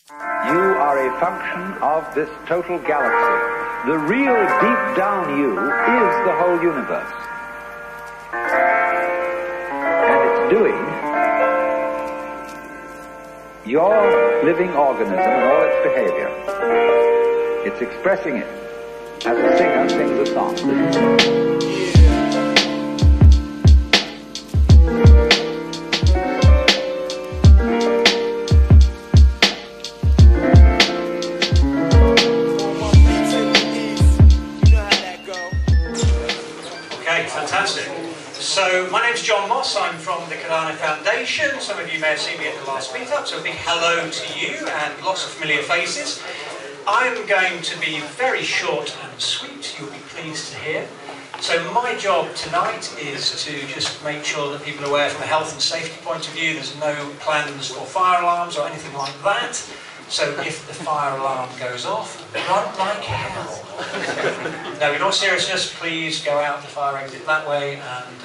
You are a function of this total galaxy. The real deep down you is the whole universe. And it's doing your living organism and all its behavior. It's expressing it as a singer sings a song. Fantastic. So, my name's John Moss, I'm from the Cardano Foundation. Some of you may have seen me at the last meetup, so a big hello to you and lots of familiar faces. I'm going to be very short and sweet, you'll be pleased to hear. So my job tonight is to just make sure that people are aware from a health and safety point of view, there's no plans for fire alarms or anything like that. So if the fire alarm goes off, run like hell. No, in all seriousness, please go out the fire exit that way and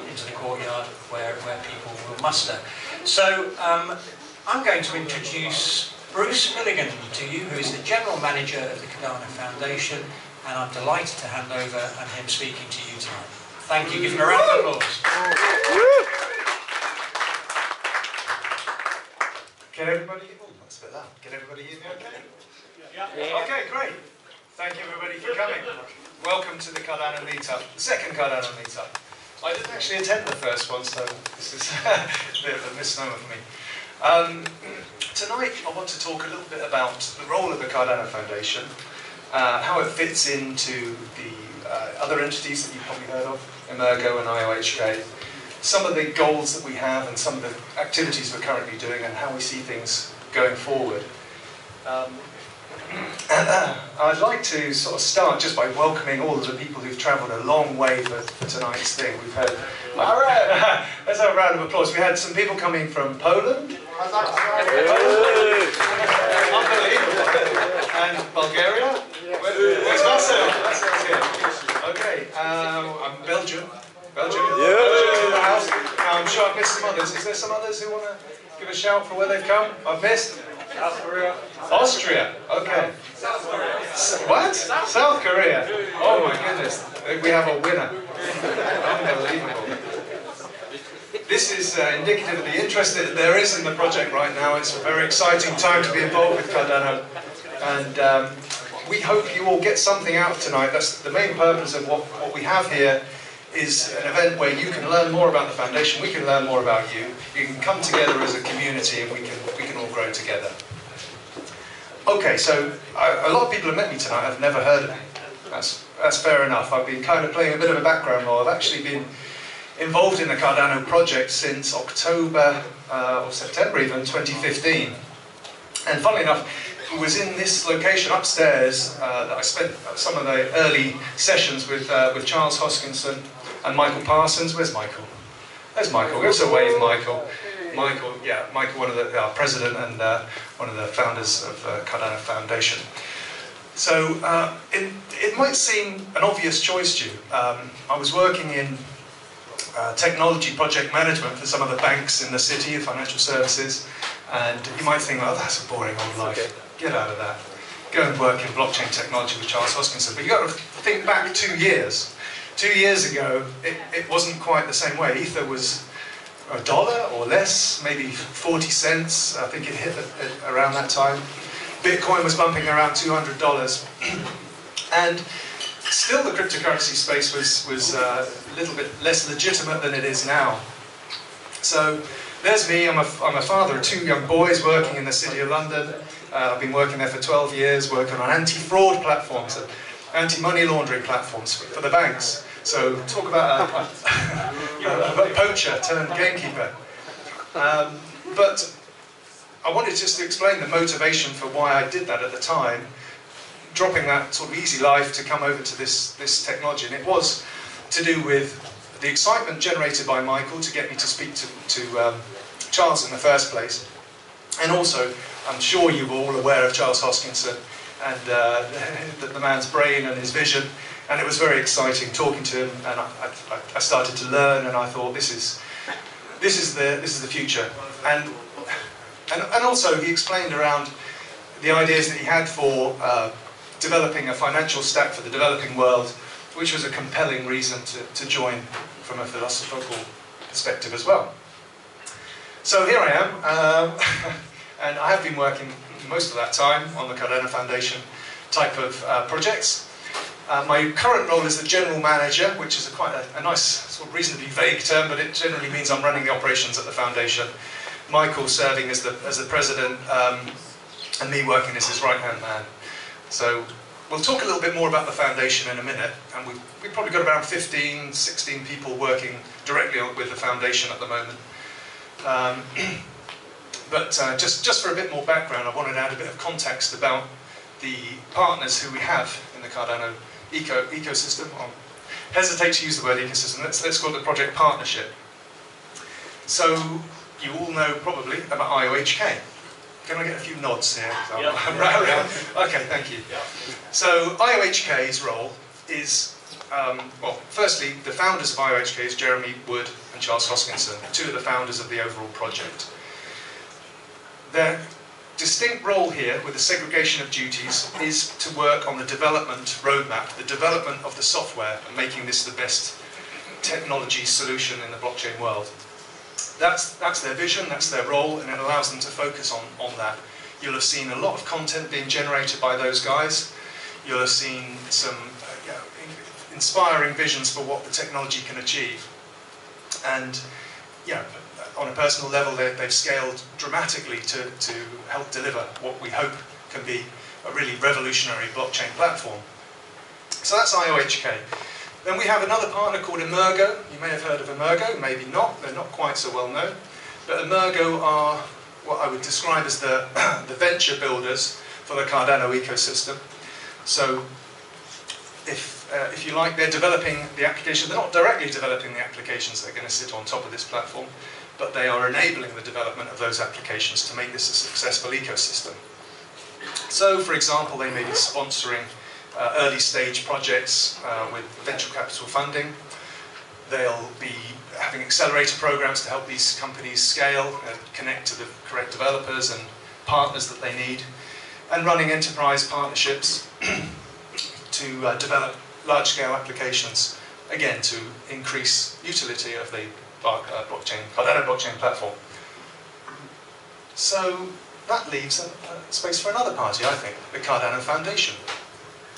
into the courtyard where people will muster. So I'm going to introduce Bruce Milligan to you, who is the General Manager of the Cardano Foundation, and I'm delighted to hand over and him speaking to you tonight. Thank you. Give him a round of applause. Can everybody? Oh, that's a bit loud. Can everybody hear me okay? Yeah. Okay, great. Thank you everybody for coming. Welcome to the Cardano meetup, the second Cardano meetup. I didn't actually attend the first one, so this is a bit of a misnomer for me. Tonight I want to talk a little bit about the role of the Cardano Foundation, how it fits into the other entities that you've probably heard of, Emergo and IOHK, some of the goals that we have and some of the activities we're currently doing and how we see things going forward. I'd like to sort of start just by welcoming all of the people who've travelled a long way for tonight's thing. We've had, let's have a round of applause. We had some people coming from Poland, and Bulgaria. Where's Marcel? Marcel's here. Okay, Belgium. Belgium. Belgium's in the house. I'm sure I've missed some others. Is there some others who want to give a shout for where they've come? I've missed? South Korea. Austria. Okay. South Korea. What? South Korea. Oh my goodness. We have a winner. Unbelievable. This is indicative of the interest that there is in the project right now. It's a very exciting time to be involved with Cardano. And we hope you all get something out tonight. That's the main purpose of what we have here. Is an event where you can learn more about the foundation, we can learn more about you, you can come together as a community and we can all grow together. Okay, so a lot of people have met me tonight, I've never heard of me. That's fair enough. I've been kind of playing a bit of a background role. I've actually been involved in the Cardano project since October or September even 2015. And funnily enough, it was in this location upstairs that I spent some of the early sessions with Charles Hoskinson and Michael Parsons. Where's Michael? There's Michael. Give us a wave, Michael. Michael, yeah, Michael, one of the our president and one of the founders of Cardano Foundation. So it might seem an obvious choice to you. I was working in technology project management for some of the banks in the city, financial services, and you might think, oh, that's a boring old life. Get out of that. Go and work in blockchain technology with Charles Hoskinson. But you've got to think back 2 years. 2 years ago, it wasn't quite the same way. Ether was $1 or less, maybe 40 cents. I think it hit around that time. Bitcoin was bumping around $200. And still the cryptocurrency space was a little bit less legitimate than it is now. So there's me, I'm a father of 2 young boys working in the City of London. I've been working there for 12 years, working on anti-fraud platforms, anti-money laundering platforms for the banks. So talk about a poacher turned gamekeeper. But I wanted just to explain the motivation for why I did that at the time, dropping that sort of easy life to come over to this technology. And it was to do with the excitement generated by Michael to get me to speak to Charles in the first place. And also, I'm sure you were all aware of Charles Hoskinson and the man's brain and his vision. And it was very exciting talking to him, and I started to learn, and I thought this is the future. And also he explained around the ideas that he had for developing a financial stack for the developing world, which was a compelling reason to join from a philosophical perspective as well. So here I am, and I have been working most of that time on the Cardano Foundation type of projects. My current role is the general manager, which is quite a nice, sort of reasonably vague term, but it generally means I'm running the operations at the foundation. Michael serving as the president, and me working as his right-hand man. So we'll talk a little bit more about the foundation in a minute, and we've probably got around 15, 16 people working directly with the foundation at the moment. But just for a bit more background, I wanted to add a bit of context about the partners who we have in the Cardano ecosystem. I hesitate to use the word ecosystem, let's call it the project partnership. So you all know probably about IOHK. Can I get a few nods here? Yep. Okay, thank you. Yep. So IOHK's role is, well, firstly, the founders of IOHK is Jeremy Wood and Charles Hoskinson, two of the founders of the overall project. Their distinct role here with the segregation of duties is to work on the development roadmap, the development of the software, and making this the best technology solution in the blockchain world. That's their vision, that's their role, and it allows them to focus on that. You'll have seen a lot of content being generated by those guys. You'll have seen some inspiring visions for what the technology can achieve. And on a personal level, they've scaled dramatically to help deliver what we hope can be a really revolutionary blockchain platform. So that's IOHK. Then we have another partner called Emergo. You may have heard of Emergo, maybe not. They're not quite so well known. But Emergo are what I would describe as the venture builders for the Cardano ecosystem. So if you like, they're developing the application. They're not directly developing the applications that are going to sit on top of this platform, but they are enabling the development of those applications to make this a successful ecosystem. So, for example, they may be sponsoring early stage projects with venture capital funding. They'll be having accelerator programs to help these companies scale and connect to the correct developers and partners that they need, and running enterprise partnerships to develop large-scale applications, again to increase utility of the Cardano blockchain platform. So that leaves a space for another party, I think, the Cardano Foundation.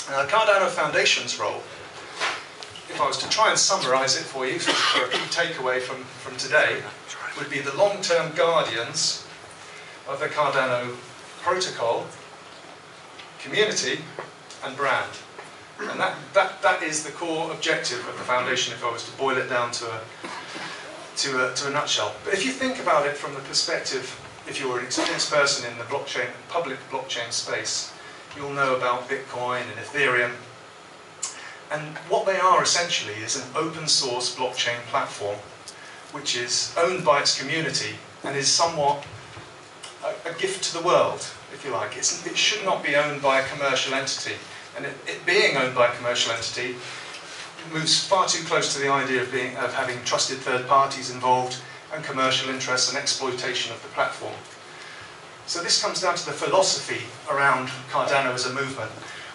Now, the Cardano Foundation's role, if I was to try and summarise it for you for a key takeaway from today, would be the long-term guardians of the Cardano protocol, community, and brand. And that is the core objective of the foundation, if I was to boil it down to a nutshell. But if you think about it from the perspective, if you're an experienced person in the blockchain, public blockchain space, you'll know about Bitcoin and Ethereum. And what they are essentially is an open source blockchain platform, which is owned by its community and is somewhat a gift to the world, if you like. It should not be owned by a commercial entity. And it being owned by a commercial entity moves far too close to the idea of having trusted third parties involved and commercial interests and exploitation of the platform. So this comes down to the philosophy around Cardano as a movement.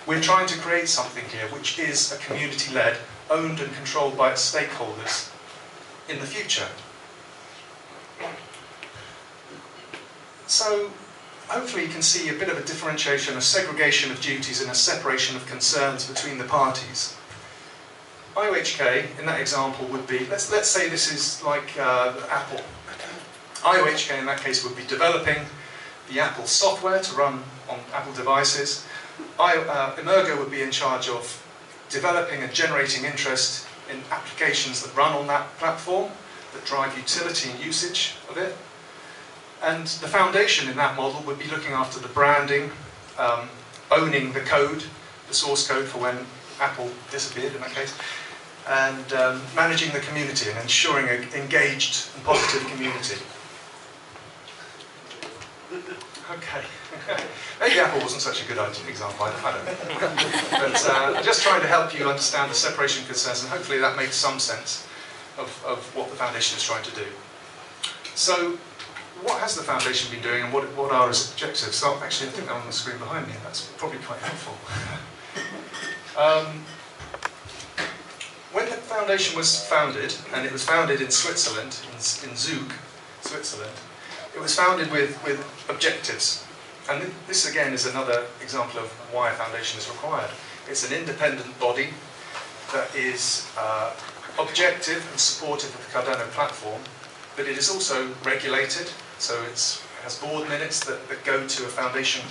We're trying to create something here which is a community-led, owned and controlled by its stakeholders in the future. So hopefully you can see a bit of a differentiation, a segregation of duties and a separation of concerns between the parties. IOHK, in that example, would be, let's say this is like Apple. IOHK, in that case, would be developing the Apple software to run on Apple devices. Emergo would be in charge of developing and generating interest in applications that run on that platform, that drive utility and usage of it. And the foundation in that model would be looking after the branding, owning the code, the source code for when Apple disappeared in that case, and managing the community and ensuring an engaged and positive community. Okay. Maybe Apple wasn't such a good example, I don't know. But just trying to help you understand the separation of concerns, and hopefully that makes some sense of what the foundation is trying to do. So, what has the foundation been doing and what are its objectives? So actually, I think they're on the screen behind me. That's probably quite helpful. When the foundation was founded, and it was founded in Switzerland, in Zug, Switzerland, it was founded with objectives. And this again is another example of why a foundation is required. It's an independent body that is objective and supportive of the Cardano platform, but it is also regulated, so it has board minutes that go to a foundation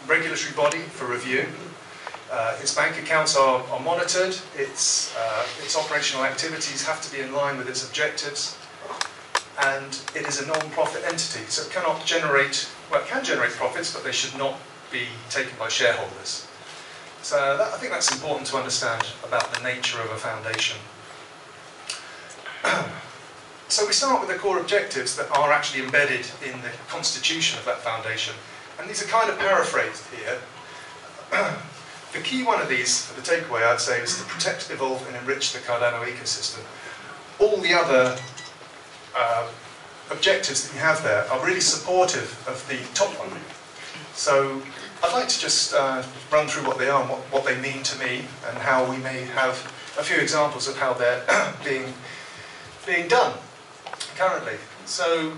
regulatory body for review. Its bank accounts are monitored, its operational activities have to be in line with its objectives, and it is a non-profit entity, so it cannot generate, well, it can generate profits, but they should not be taken by shareholders. So I think that's important to understand about the nature of a foundation. So we start with the core objectives that are actually embedded in the constitution of that foundation, and these are kind of paraphrased here. The key one of these, for the takeaway, I'd say, is to protect, evolve, and enrich the Cardano ecosystem. All the other objectives that you have there are really supportive of the top one. So I'd like to just run through what they are and what they mean to me, and how we may have a few examples of how they're being done currently. So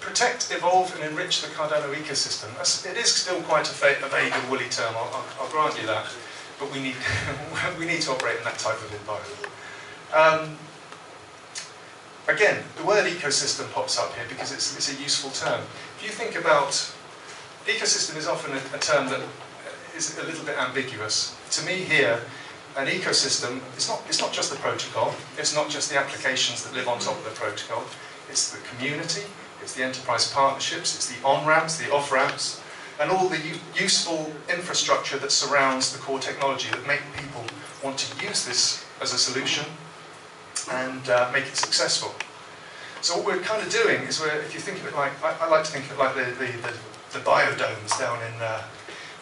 protect, evolve, and enrich the Cardano ecosystem. It is still quite a vague and woolly term, I'll grant you that, but we need, we need to operate in that type of environment. Again, the word ecosystem pops up here because it's a useful term. If you think about, ecosystem is often a term that is a little bit ambiguous. To me here, an ecosystem is not just the protocol, it's not just the applications that live on top of the protocol, it's the community, it's the enterprise partnerships, it's the on-ramps, the off-ramps, and all the useful infrastructure that surrounds the core technology that make people want to use this as a solution and make it successful. So what we're kind of doing is, if you think of it like, I like to think of it like the biodomes down in,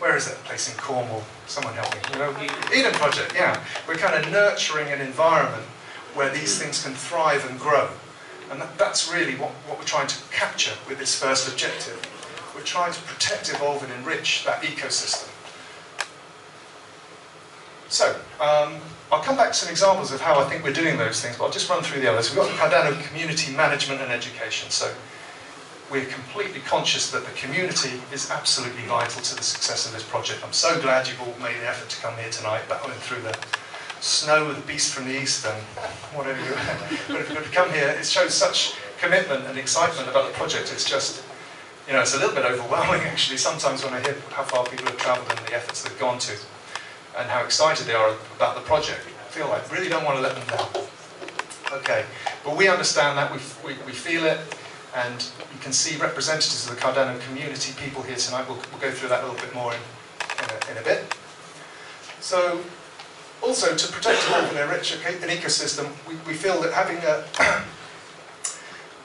where is that place in Cornwall? Someone help me. You know, Eden Project, yeah. We're kind of nurturing an environment where these things can thrive and grow. And that's really what we're trying to capture with this first objective. We're trying to protect, evolve, and enrich that ecosystem. So, I'll come back to some examples of how I think we're doing those things, but I'll just run through the others. We've got Cardano Community Management and Education. So, we're completely conscious that the community is absolutely vital to the success of this project. I'm so glad you've all made the effort to come here tonight, battling through the snow, the beast from the east, and whatever you but if you've got to come here, it shows such commitment and excitement about the project. It's just, you know, it's a little bit overwhelming actually sometimes when I hear how far people have travelled and the efforts they've gone to, and how excited they are about the project. I feel like I really don't want to let them down. Okay, but we understand that, we feel it, and you can see representatives of the Cardano community people here tonight. We'll go through that a little bit more in a bit. So, also, to protect, evolve, and enrich an ecosystem, we feel that having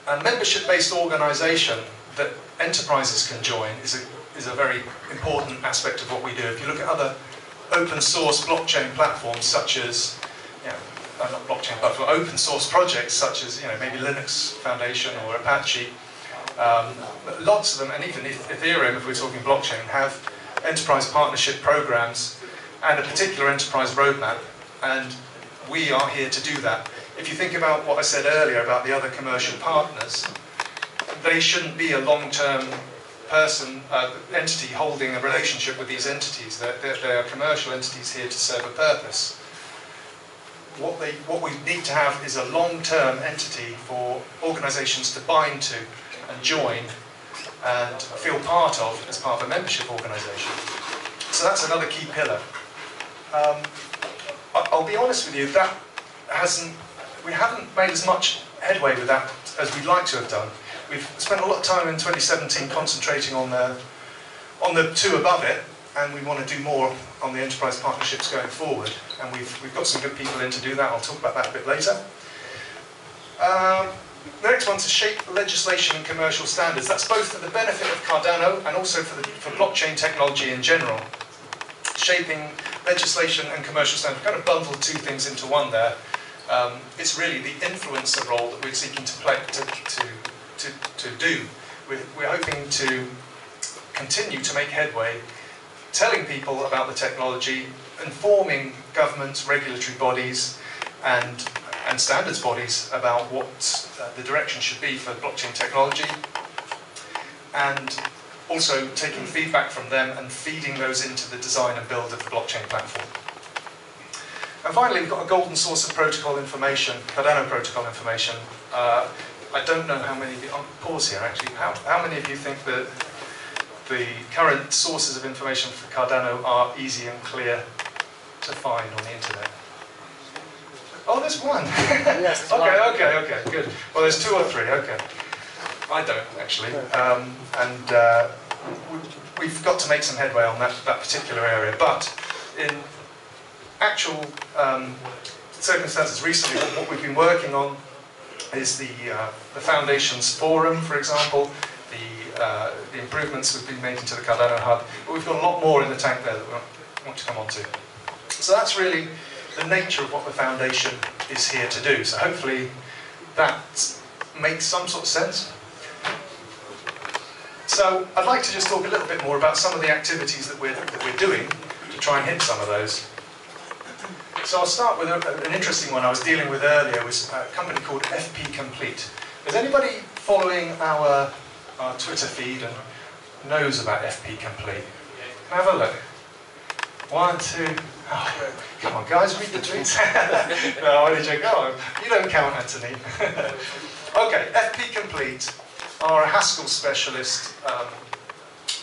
a membership-based organisation that enterprises can join is a very important aspect of what we do. If you look at other open source blockchain platforms such as, not blockchain platform, open source projects such as, maybe Linux Foundation or Apache, lots of them, and even Ethereum, if we're talking blockchain, have enterprise partnership programs and a particular enterprise roadmap, and we are here to do that. If you think about what I said earlier about the other commercial partners, they shouldn't be a long-term entity holding a relationship with these entities. They are commercial entities here to serve a purpose. What we need to have is a long-term entity for organisations to bind to and join and feel part of as part of a membership organisation. So that's another key pillar. I'll be honest with you, we haven't made as much headway with that as we'd like to have done. We've spent a lot of time in 2017 concentrating on the two above it, and we want to do more on the enterprise partnerships going forward. And we've got some good people in to do that. I'll talk about that a bit later. The next one's to shape legislation and commercial standards. That's both for the benefit of Cardano and also for blockchain technology in general. Shaping legislation and commercial standards. We've kind of bundled two things into one there. It's really the influencer role that we're seeking to play, to do we're hoping to continue to make headway, telling people about the technology, informing governments, regulatory bodies, and standards bodies about what the direction should be for blockchain technology, and also taking feedback from them and feeding those into the design and build of the blockchain platform. And finally, we've got a golden source of protocol information, Cardano protocol information. I don't know how many of you, I'll pause here actually, how many of you think that the current sources of information for Cardano are easy and clear to find on the internet? Oh, there's one. Yes, okay, good. Well, there's 2 or 3, okay. I don't, actually. We've got to make some headway on that particular area. But in actual circumstances recently, what we've been working on is the Foundation's forum, for example, the improvements we've been making to the Cardano hub. But we've got a lot more in the tank there that we want to come on to. So that's really the nature of what the Foundation is here to do. So hopefully that makes some sort of sense. So I'd like to just talk a little bit more about some of the activities that we're doing to try and hit some of those. So I'll start with an interesting one I was dealing with earlier, was a company called FP Complete. Is anybody following our Twitter feed and knows about FP Complete? Can I have a look? 1, 2, oh, come on guys, read the tweets. No, I only joke. Oh, you don't count, Anthony. Okay, FP Complete are a Haskell specialist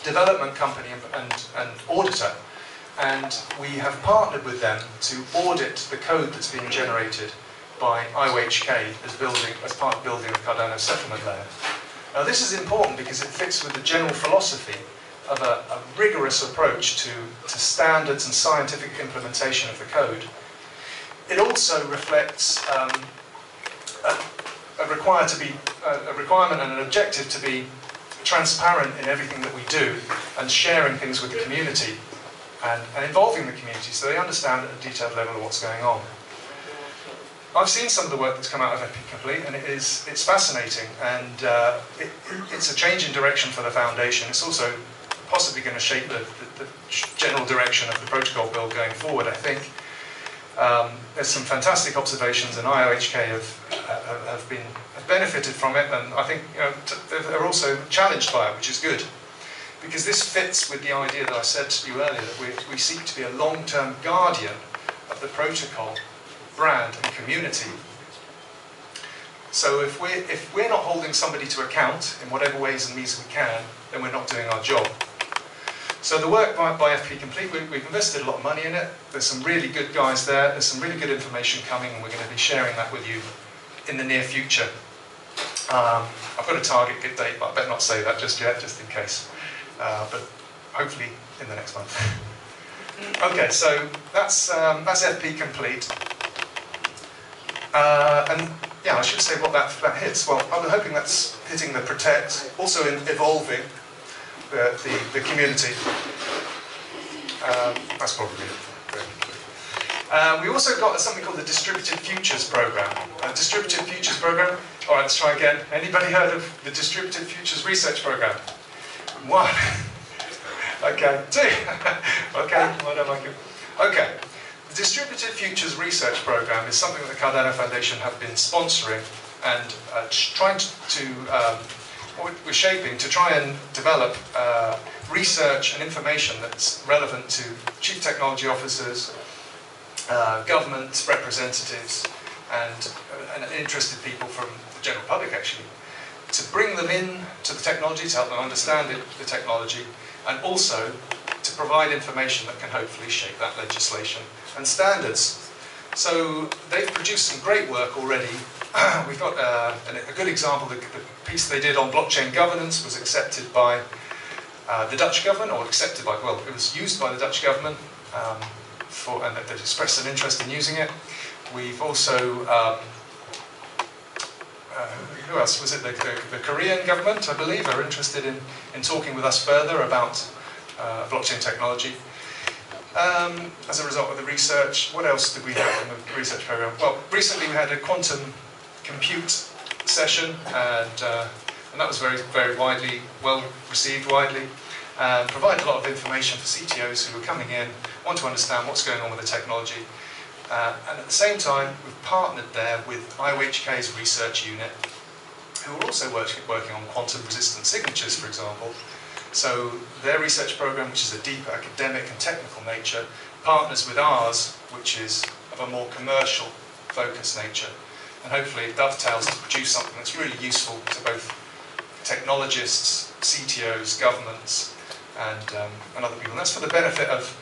development company and auditor, and we have partnered with them to audit the code that's being generated by IOHK as part of building the Cardano settlement layer. Now this is important because it fits with the general philosophy of a rigorous approach to standards and scientific implementation of the code. It also reflects a requirement and an objective to be transparent in everything that we do and sharing things with the community and involving the community so they understand at a detailed level what's going on. I've seen some of the work that's come out of FP Complete, and it's fascinating, and it's a change in direction for the Foundation. It's also possibly going to shape the general direction of the protocol build going forward, I think. There's some fantastic observations, and IOHK have benefited from it, and I think they're also challenged by it, which is good. Because this fits with the idea that I said to you earlier, that we seek to be a long-term guardian of the protocol, brand and community. So if we're not holding somebody to account in whatever ways and means we can, then we're not doing our job. So the work by FP Complete, we've invested a lot of money in it. There's some really good guys there. There's some really good information coming, and we're going to be sharing that with you in the near future. I've got a target date, but I better not say that just yet, just in case. But hopefully in the next month. Okay, so that's FP Complete. And yeah, I should say what that hits. Well, I'm hoping that's hitting the protect, also in evolving the community. That's probably it. We also got something called the Distributed Futures Program. Distributed Futures Program. All right, let's try again. Anybody heard of the Distributed Futures Research Program? 1. Okay. 2. Okay. Well done, Michael. Okay. The Distributed Futures Research Program is something that the Cardano Foundation have been sponsoring and trying we're shaping to try and develop research and information that's relevant to chief technology officers, government representatives, and interested people from the general public, actually, to bring them in to the technology, to help them understand the technology, and also to provide information that can hopefully shape that legislation and standards. So they've produced some great work already. We've got a good example. The piece they did on blockchain governance was accepted by the Dutch government, or accepted by, well, it was used by the Dutch government, and they expressed an interest in using it. We've also, who else was it? The Korean government, I believe, are interested in talking with us further about blockchain technology. As a result of the research, what else did we have in the research program? Well, recently we had a quantum compute session, and And that was very, very well received widely, and provided a lot of information for CTOs who were coming in, want to understand what's going on with the technology. And at the same time, we've partnered there with IOHK's research unit, who are also working on quantum-resistant signatures, for example. So their research program, which is a deep academic and technical nature, partners with ours, which is of a more commercial focus nature. And hopefully it dovetails to produce something that's really useful to both technologists, CTOs, governments, and other people. And that's for the benefit of,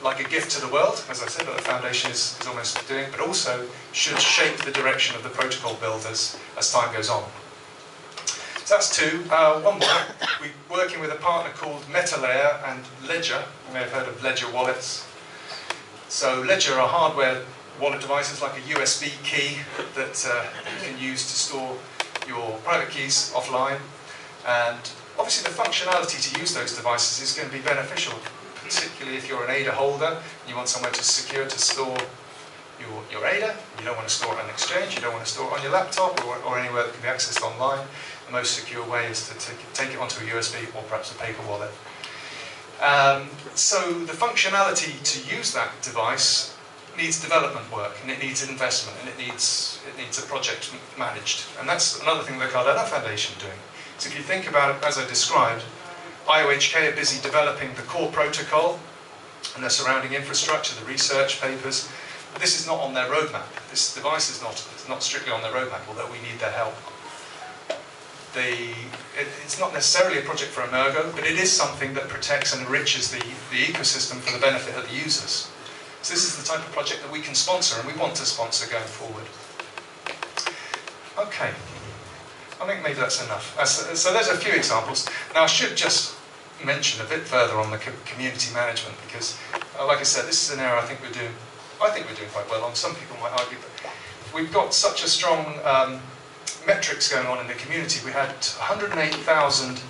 like a gift to the world, as I said, that the Foundation is almost doing, but also should shape the direction of the protocol builders as time goes on. So that's two. One more. We're working with a partner called MetaLayer and Ledger. You may have heard of Ledger wallets. So Ledger are hardware wallet devices like a USB key that you can use to store your private keys offline. And obviously the functionality to use those devices is going to be beneficial, particularly if you're an ADA holder and you want somewhere to store your ADA. You don't want to store it on an exchange, you don't want to store it on your laptop or anywhere that can be accessed online. The most secure way is to take it onto a USB or perhaps a paper wallet. So the functionality to use that device needs development work, and it needs investment, and it needs a project managed. And that's another thing the Cardano Foundation are doing. So if you think about it, as I described, IOHK are busy developing the core protocol and the surrounding infrastructure, the research papers. But this is not on their roadmap. This device is not strictly on their roadmap, although we need their help. It's not necessarily a project for Emergo, but it is something that protects and enriches the ecosystem for the benefit of the users. So this is the type of project that we can sponsor, and we want to sponsor going forward. Okay, I think maybe that's enough. So there's a few examples. Now I should just mention a bit further on the community management, because, like I said, this is an area I think we're doing quite well on. Some people might argue, but we've got such a strong metrics going on in the community. We had 108,000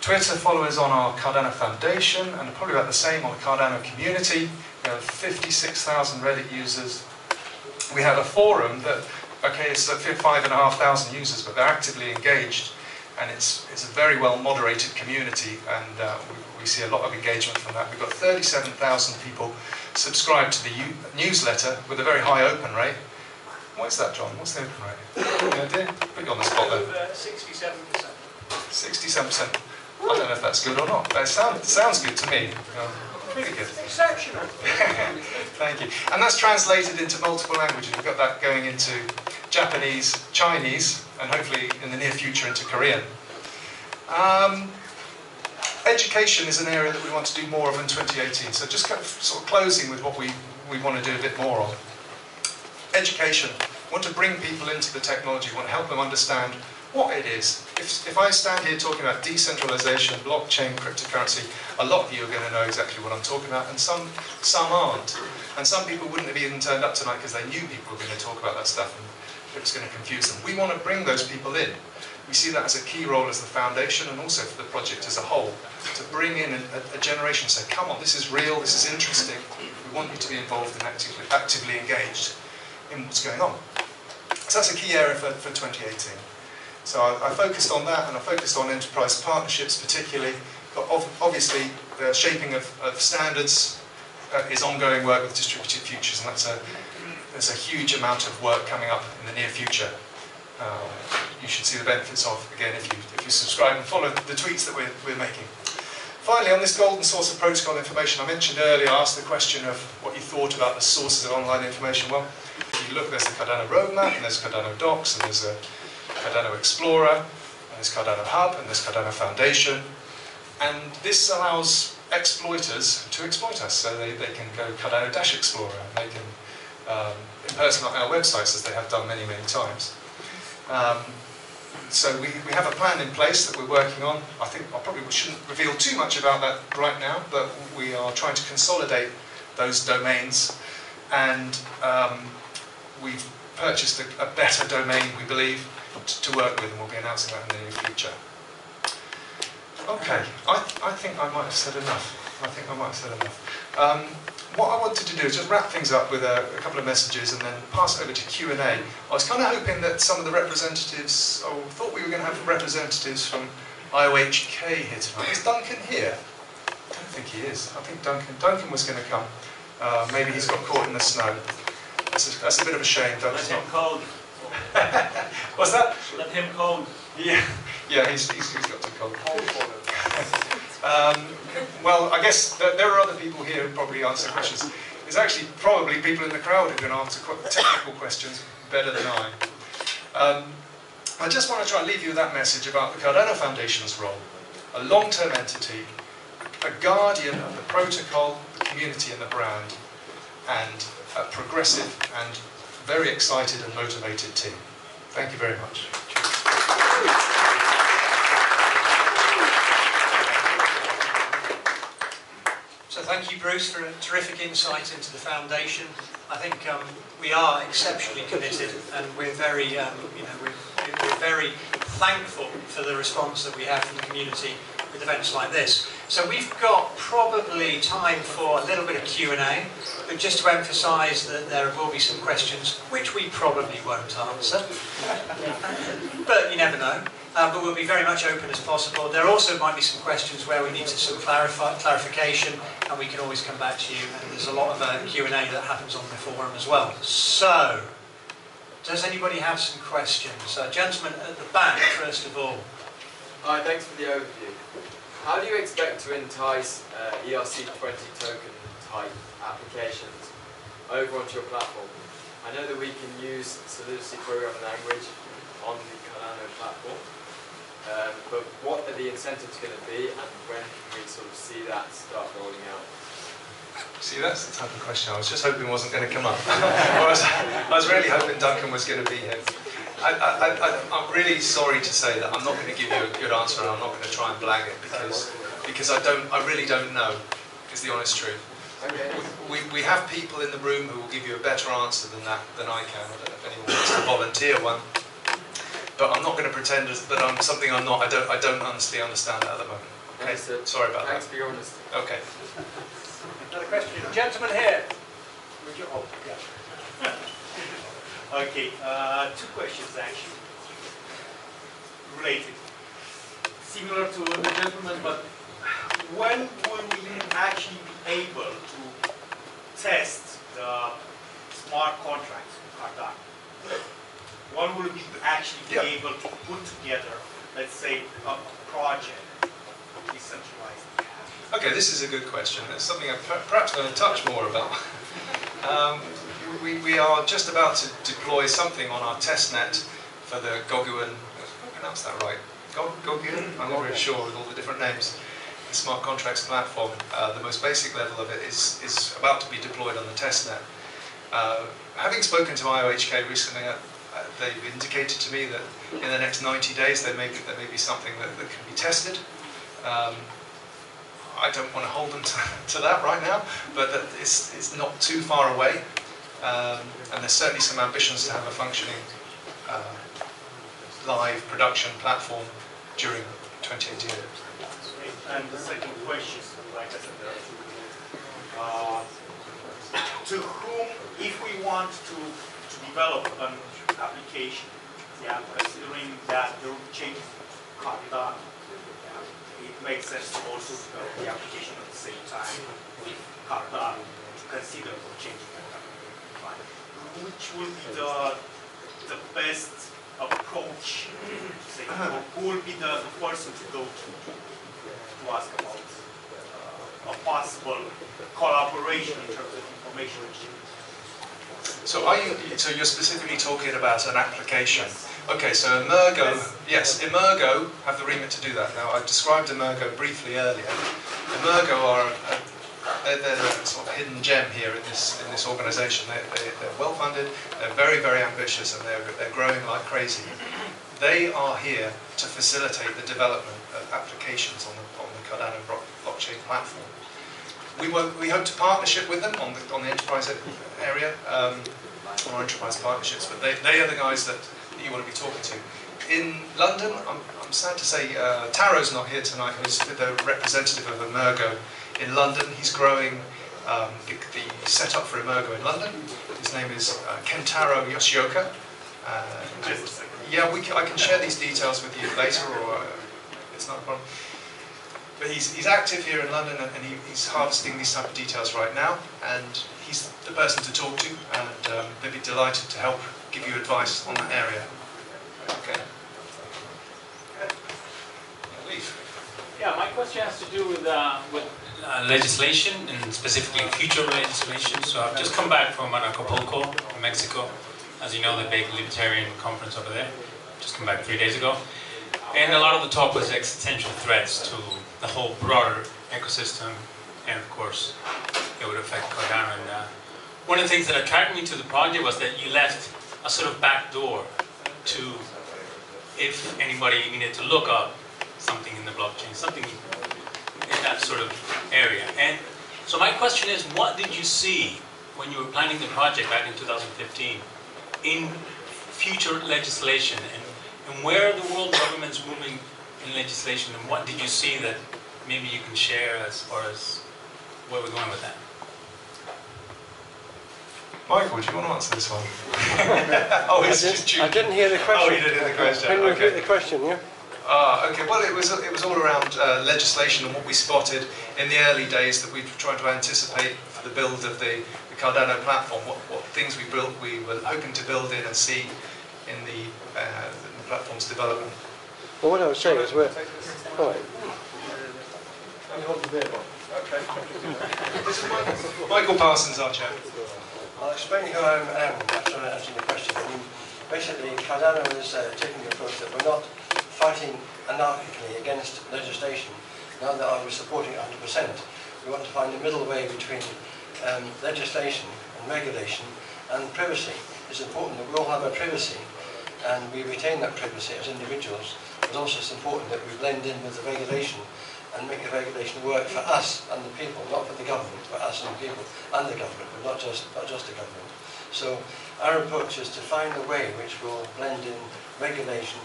Twitter followers on our Cardano Foundation, and probably about the same on the Cardano community. We have 56,000 Reddit users. We have a forum that, okay, it's 5,500 users, but they're actively engaged, and it's a very well moderated community, and we see a lot of engagement from that. We've got 37,000 people subscribed to the newsletter with a very high open rate. What is that, John? What's the open rate? Any idea? Put you on the spot there. 67%. 67%. I don't know if that's good or not. That sounds good to me. Really good. Exceptional. Thank you. And that's translated into multiple languages. We've got that going into Japanese, Chinese, and hopefully in the near future into Korean. Education is an area that we want to do more of in 2018. So just kind of sort of closing with what we want to do a bit more on. Education. We want to bring people into the technology. We want to help them understand what it is. If I stand here talking about decentralization, blockchain, cryptocurrency, a lot of you are going to know exactly what I'm talking about, and some aren't. And some people wouldn't have even turned up tonight because they knew people were going to talk about that stuff and it was going to confuse them. We want to bring those people in. We see that as a key role as the foundation and also for the project as a whole, to bring in a generation and say, come on, this is real, this is interesting, we want you to be involved and actively engaged in what's going on. So that's a key area for 2018. So I focused on that, and I focused on enterprise partnerships particularly, but obviously the shaping of standards is ongoing work with distributed futures, and there's a huge amount of work coming up in the near future. You should see the benefits of, again, if you subscribe and follow the tweets that we're making. Finally, on this golden source of protocol information, I mentioned earlier, I asked the question of what you thought about the sources of online information. Well, if you look, there's the Cardano roadmap, and there's Cardano docs, and there's a Cardano Explorer, and there's Cardano Hub, and there's Cardano Foundation. And this allows exploiters to exploit us. So they can go Cardano-Explorer, and they can impersonate our websites, as they have done many, many times. So we have a plan in place that we're working on. I think I probably shouldn't reveal too much about that right now, but we are trying to consolidate those domains, and we've purchased a better domain, we believe, to work with, and we'll be announcing that in the near future. Okay, I think I might have said enough. what I wanted to do is just wrap things up with a couple of messages and then pass it over to Q&A. I was kind of hoping that some of the representatives, I thought we were going to have representatives from IOHK here tonight. Is Duncan here? I don't think he is. I think Duncan was going to come. Maybe he's got caught in the snow. That's a bit of a shame. Duncan's Let him cold. What's that? Let him cold. Yeah, he's got to cold. Well, I guess there are other people here who probably answer questions. There's actually probably people in the crowd who can answer technical questions better than I. I just want to try and leave you with that message about the Cardano Foundation's role. A long-term entity, a guardian of the protocol, the community and the brand, and a progressive and very excited and motivated team. Thank you very much. So thank you, Bruce, for a terrific insight into the foundation. I think we are exceptionally committed, and we're very, we're very thankful for the response that we have from the community with events like this. So we've got probably time for a little bit of Q&A, but just to emphasise that there will be some questions which we probably won't answer, but you never know. But we'll be very much open as possible. There also might be some questions where we need some clarification, and we can always come back to you. And there's a lot of Q&A that happens on the forum as well. So, does anybody have some questions? Gentlemen at the back, first of all. Hi, thanks for the overview. How do you expect to entice ERC20 token type applications over onto your platform? I know that we can use Solidity programming language on the Cardano platform, but what are the incentives going to be, and when can we sort of see that start rolling out? See, that's the type of question I was just hoping wasn't going to come up. I was really hoping Duncan was going to be here. I'm really sorry to say that I'm not going to give you a good answer, and I'm not going to try and blag it because I really don't know, is the honest truth. Okay. We have people in the room who will give you a better answer than I can. I don't know if anyone wants to volunteer one. But I'm not going to pretend that I'm something I'm not. I don't honestly understand that at the moment. Okay? Sorry about Thanks for your honesty. that. Okay. Another question. Gentleman here. Okay, two questions actually, related. Similar to the gentleman, but when will we actually be able to test the smart contracts with Cardano? When will we actually be able to put together, let's say, a project decentralized? Okay, this is a good question. It's something I'm perhaps going to touch more about. We are just about to deploy something on our testnet for the Goguan. Did I pronounce that right? Goguan? I'm not really sure with all the different names. The smart contracts platform. The most basic level of it is about to be deployed on the testnet. Having spoken to IOHK recently, they've indicated to me that in the next 90 days there may be something that can be tested. I don't want to hold them to that right now, but that it's not too far away, and there's certainly some ambitions to have a functioning live production platform during 2018. And the second question, like I said, to whom, if we want to develop an application, considering that the change Cardano, it makes sense to also develop the application at the same time with Cardano to consider changing that. Which will be the best approach? Say, who will be the person to go to ask about a possible collaboration in terms of information exchange? So you're specifically talking about an application? Yes. Okay, so Emergo, yes, Emergo have the remit to do that. Now, I described Emergo briefly earlier. Emergo are they're a sort of hidden gem here in this organisation. They're well funded, they're very, very ambitious, and they're growing like crazy. They are here to facilitate the development of applications on the Cardano blockchain platform. We hope to partnership with them on the enterprise area, or enterprise partnerships, but they are the guys that you want to be talking to. In London, I'm sad to say, Taro's not here tonight, who's the representative of Emergo in London. He's growing the setup for Emergo in London. His name is Kentaro Yoshioka. Yeah, I can share these details with you later, or it's not a problem. But he's active here in London, and he's harvesting these type of details right now, and he's the person to talk to, and they'd be delighted to help give you advice on that area. Okay. Yeah, my question has to do with legislation, and specifically future legislation. So I've just come back from Acapulco, Mexico. As you know, the big libertarian conference over there. Just come back 3 days ago. And a lot of the talk was existential threats to the whole broader ecosystem, and of course, it would affect Cardano. And one of the things that attracted me to the project was that you left a sort of back door to, if anybody needed to look up something in the blockchain, something in that sort of area. And so my question is, what did you see when you were planning the project back in 2015 in future legislation, and where are the world governments moving in legislation, and what did you see that maybe you can share as far as where we're going with that? Michael, do you want to answer this one? Oh, I didn't hear the question. Oh, you didn't hear the question. Can you repeat the question, yeah? Okay. Well, it was all around legislation and what we spotted in the early days that we were trying to anticipate for the build of the Cardano platform. What things we were hoping to build in and see in the platform's development. Well, what I was saying is we're... All right. Okay. Michael Parsons, our chair. I'll explain who I am after answering the question. I mean, basically, Cardano is taking the approach that we're not fighting anarchically against legislation, now that we're supporting it 100%. We want to find a middle way between legislation and regulation and privacy. It's important that we all have our privacy and we retain that privacy as individuals, but also it's important that we blend in with the regulation and make the regulation work for us and the people, not for the government, but us and the people and the government, but not just the government. So our approach is to find a way which will blend in regulation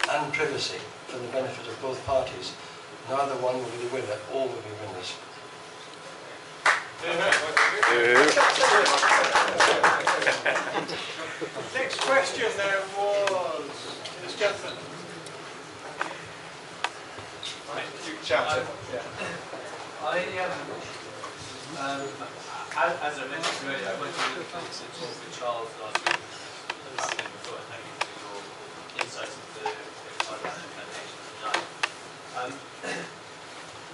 and privacy for the benefit of both parties. Neither one will be the winner, all will be winners. Next question there was this gentleman. As I mentioned earlier, I went to the talk with Charles last week. Thank you for your insights into the Cardano Foundation tonight.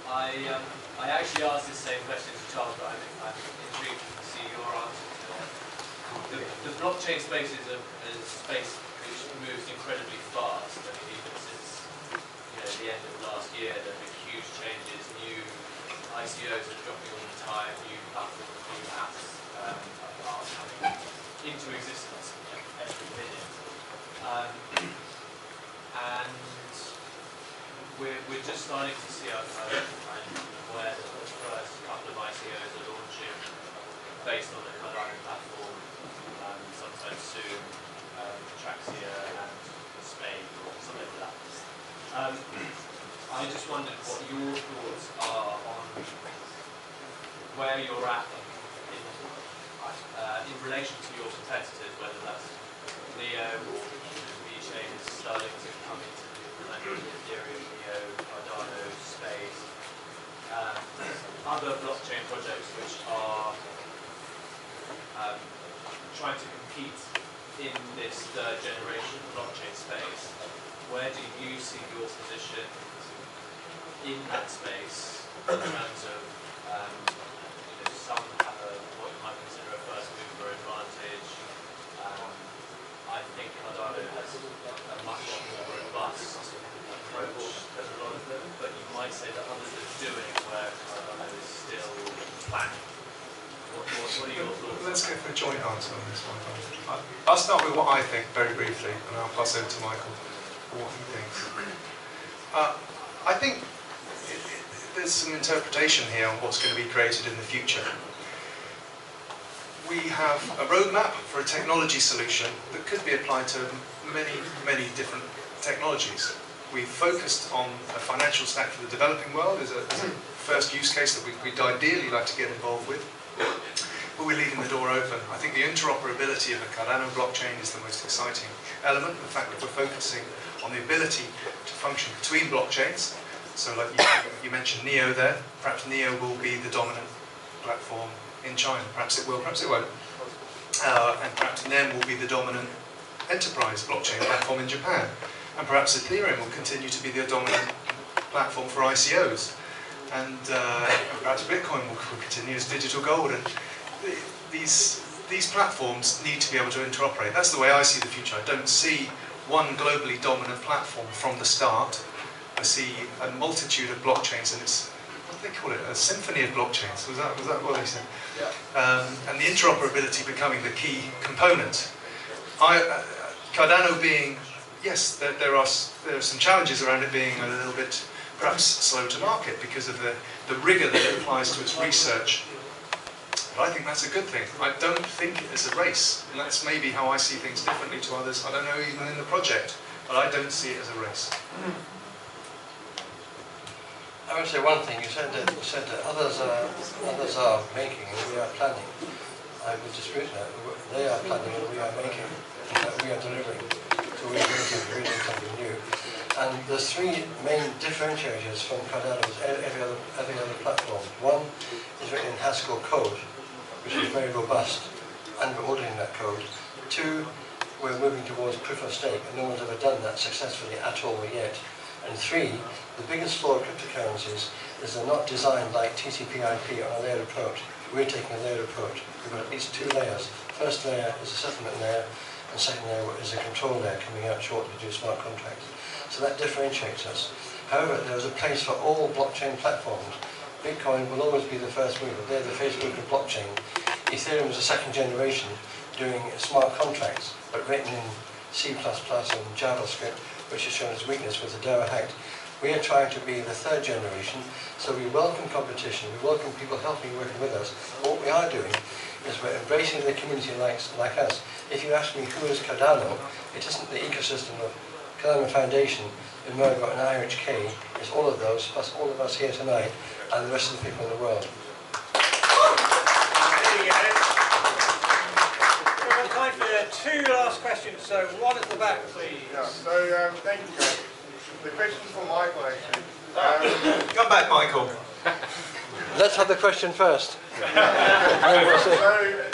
I actually asked the same question to Charles, but I'm intrigued to see your answer to it. The blockchain space is a space which moves incredibly fast. I mean, even since the end of last year, there have been huge changes. New ICOs are dropping all the time. New platforms, new apps are coming into existence every minute. And we're just starting to see, I'm aware that the first couple of ICOs are launching based on the Cardano platform sometime soon, Traxia and Spain or something like that. I just wondered what your thoughts are on where you're at in relation to your competitors, whether that's Leo or VeChain is starting to come into the Ethereum, Leo, Cardano space, other blockchain projects which are trying to compete in this third generation blockchain space. Where do you see your position in that space in terms of some have what you might consider a first mover advantage? I think Cardano has a much more robust approach than a lot of them, but you might say that others are doing where Cardano is still planning. What are your thoughts? Let's go for a joint answer on this one. I'll start with what I think very briefly, and I'll pass over to Michael for what he thinks. I think there's some interpretation here on what's going to be created in the future. We have a roadmap for a technology solution that could be applied to many, many different technologies. We focused on a financial stack for the developing world as a first use case that we'd ideally like to get involved with. but we're leaving the door open. I think the interoperability of the Cardano blockchain is the most exciting element. The fact that we're focusing on the ability to function between blockchains. So like you mentioned NEO there, perhaps NEO will be the dominant platform in China. Perhaps it will, perhaps it won't. And perhaps NEM will be the dominant enterprise blockchain platform in Japan. And perhaps Ethereum will continue to be the dominant platform for ICOs. And perhaps Bitcoin will continue as digital gold. And these platforms need to be able to interoperate. That's the way I see the future. I don't see one globally dominant platform from the start. I see a multitude of blockchains, and it's, what do they call it, a symphony of blockchains. Was that what they said? Yeah. And the interoperability becoming the key component. Cardano being, yes, there are some challenges around it being a little bit perhaps slow to market because of the rigour that it applies to its research. But I think that's a good thing. I don't think it is a race, and that's maybe how I see things differently to others. I don't know, even in the project, but I don't see it as a race. I would say one thing. You said that others are making and we are planning. I would dispute that. They are planning and we are making, and that we are delivering. So we're doing something new. And there's three main differentiators from Cardano as every other platform. One is written in Haskell code, which is very robust, and we're ordering that code. Two, we're moving towards proof of stake, and no one's ever done that successfully at all yet. And three, the biggest flaw of cryptocurrencies is they're not designed like TCP/IP on a layered approach. We're taking a layered approach. We've got at least two layers. First layer is a settlement layer, and second layer is a control layer coming out shortly to do smart contracts. So that differentiates us. However, there's a place for all blockchain platforms. Bitcoin will always be the first mover. They're the Facebook of blockchain. Ethereum is a second generation doing smart contracts, but written in C++ and JavaScript, which has shown its weakness with the DAO hacked. We are trying to be the third generation, so we welcome competition, we welcome people helping, working with us. What we are doing is we're embracing the community like us. If you ask me who is Cardano, it isn't the ecosystem of Cardano Foundation, Milligan and IHK, it's all of those, plus all of us here tonight, and the rest of the people in the world. There you go. We have time for two last questions, so one at the back, please. Yeah, so thank you guys. The question's for Michael, actually. Come back, Michael. Let's have the question first. So,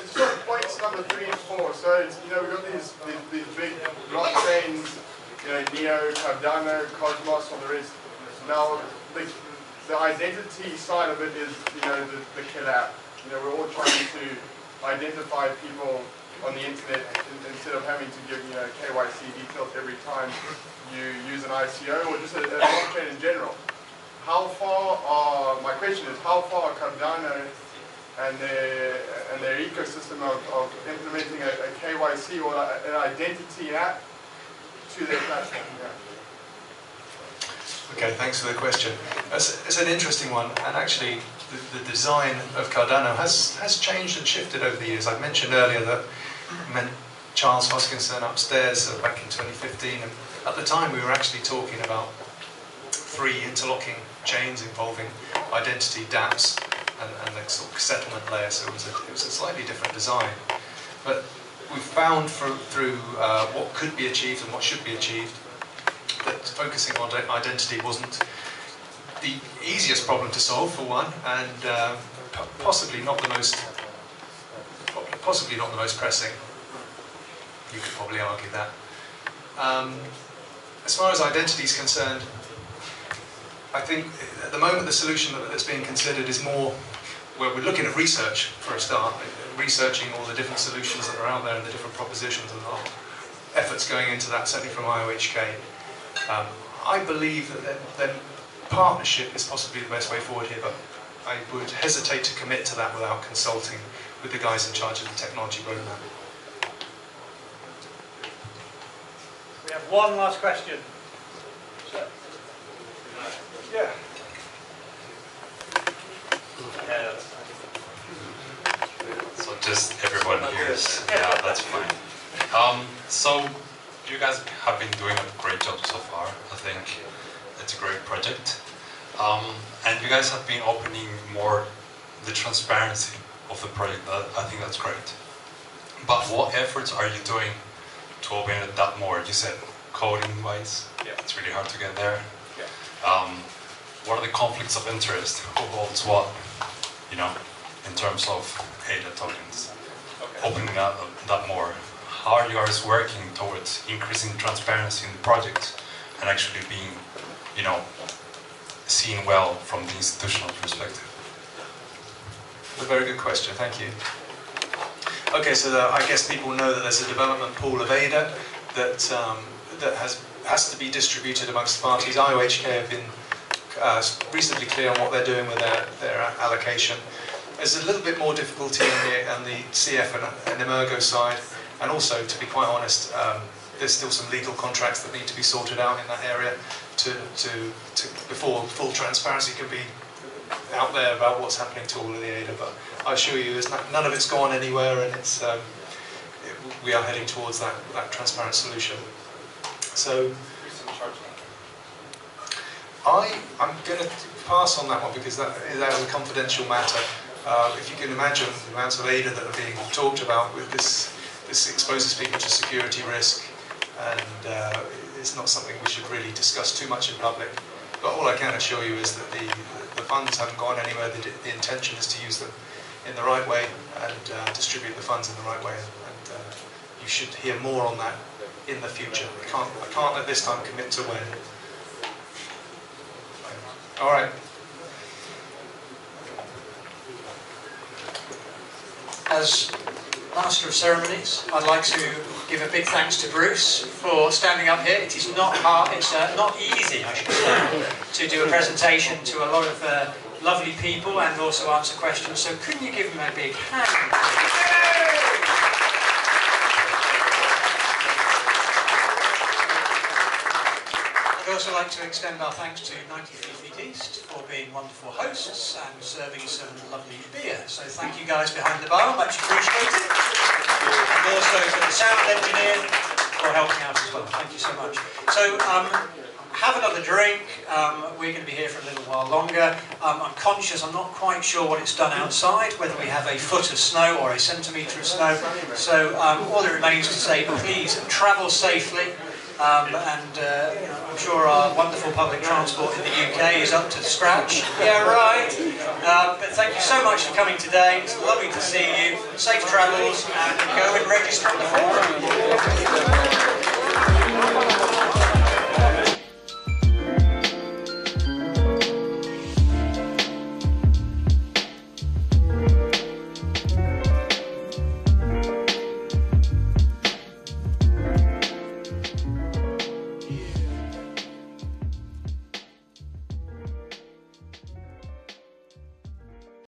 sort of points number 3 and 4. So, it's, we've got these big blockchains, NEO, Cardano, Cosmos, all the rest. Now, the identity side of it is, the killer app. We're all trying to identify people on the internet instead of having to give, KYC details every time you use an ICO or just a blockchain in general. How far my question is, how far are Cardano and their ecosystem of implementing a KYC or an identity app to their platform? Yeah. Okay, thanks for the question. It's an interesting one, and actually the design of Cardano has changed and shifted over the years. I mentioned earlier that Charles Hoskinson upstairs back in 2015, and at the time we were actually talking about 3 interlocking chains involving identity dApps and the sort of settlement layer, so it was a slightly different design. But we found through what could be achieved and what should be achieved that focusing on identity wasn't the easiest problem to solve, for one, and possibly not the most pressing. You could probably argue that. As far as identity is concerned, I think at the moment the solution that's being considered is more, well, we're looking at research for a start, researching all the different solutions that are out there and the different propositions, and efforts going into that, certainly from IOHK. I believe that partnership is possibly the best way forward here, but I would hesitate to commit to that without consulting with the guys in charge of the technology roadmap. We have one last question. Sir. Yeah. So just everyone hears. Yeah, that's fine. So you guys have been doing a great job so far. I think it's a great project. And you guys have been opening more the transparency of the project. I think that's great. But what efforts are you doing to open it up more? You said coding-wise, it's really hard to get there. What are the conflicts of interest? Who holds what, you know, in terms of ADA tokens? Opening that more. How are you guys working towards increasing transparency in the project and actually being, you know, seen well from the institutional perspective? A very good question, thank you. Okay, so I guess people know that there's a development pool of ADA that has to be distributed amongst parties. IOHK have been reasonably clear on what they're doing with their allocation. There's a little bit more difficulty on the CF and Emergo side, and also, to be quite honest, there's still some legal contracts that need to be sorted out in that area before full transparency can be out there about what's happening to all of the ADA. But I assure you, none of it's gone anywhere, and we are heading towards that transparent solution. So I'm going to pass on that one because that is a confidential matter. If you can imagine the amounts of ADA that are being talked about with this exposes people to security risk, and it's not something we should really discuss too much in public. But all I can assure you is that the funds haven't gone anywhere. The intention is to use them in the right way and distribute the funds in the right way. And you should hear more on that in the future. I can't at this time commit to when. All right. As Master of Ceremonies, I'd like to give a big thanks to Bruce for standing up here. It is not hard, it's not easy, I should say, to do a presentation to a lot of lovely people and also answer questions. So couldn't you give him a big hand? I'd also like to extend our thanks to 93 Feet East for being wonderful hosts and serving some lovely beer. So thank you guys behind the bar, much appreciated. And also to the sound engineer for helping out as well. Thank you so much. So have another drink. We're going to be here for a little while longer. I'm conscious, I'm not quite sure what it's done outside, whether we have a foot of snow or a centimetre of snow. So all that remains to say, please travel safely. I'm sure our wonderful public transport in the UK is up to scratch. Yeah, right. But thank you so much for coming today. It's lovely to see you. Safe travels, and go and register on the forum.